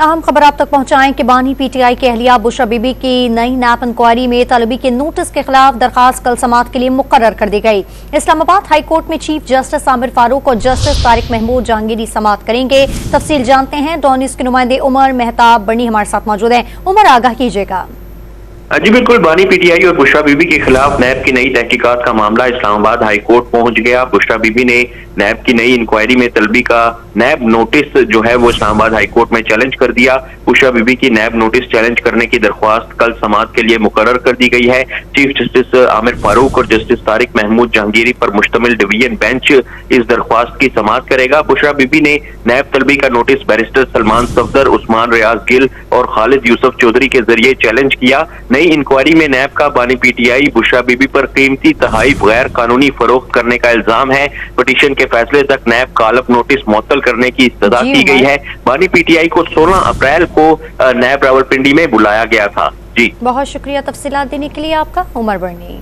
अहम खबर आप तक पहुंचाएं कि बानी पीटीआई की अहलिया बुशरा बीबी की नई नैब इंक्वायरी में तलबी के नोटिस के खिलाफ दरखास्त कल समाअत के लिए मुकर्रर कर दी गई। इस्लामाबाद हाई कोर्ट में चीफ जस्टिस आमिर फारूक और जस्टिस तारिक महमूद जहांगीरी समाअत करेंगे। तफसील जानते हैं, डॉन न्यूज़ के नुमाइंदे उमर मेहताब बनी हमारे साथ मौजूद हैं। उमर, आगाह कीजिएगा। जी बिल्कुल, बानी पीटीआई और बुशरा बीबी के खिलाफ नैब की नई तहकीकात का मामला इस्लामाबाद हाई कोर्ट पहुंच गया। बुशरा बीबी ने नैब की नई इंक्वायरी में तलबी का नैब नोटिस जो है वो इस्लामाबाद हाई कोर्ट में चैलेंज कर दिया। बुशरा बीबी की नैब नोटिस चैलेंज करने की दरख्वास्त कल समाअत के लिए मुकर्रर कर दी गई है। चीफ जस्टिस आमिर फारूक और जस्टिस तारिक महमूद जहांगीरी पर मुश्तमिल डिवीजन बेंच इस दरख्वास्त की समाअत करेगा। बुशरा बीबी ने नैब तलबी का नोटिस बैरिस्टर सलमान सफदर, उस्मान रियाज गिल और खालिद यूसुफ चौधरी के जरिए चैलेंज किया। नई इंक्वायरी में नैब का बानी पीटीआई बुशरा बीबी पर कीमती तहाइफ गैर कानूनी फरोख्त करने का इल्जाम है। पिटीशन के फैसले तक नैब कालब नोटिस मुअत्तल करने की इस्तदा की गई है। बानी पीटीआई को 16 अप्रैल को नैब रावलपिंडी में बुलाया गया था। जी, बहुत शुक्रिया तफसीलात देने के लिए आपका, उमर बनी।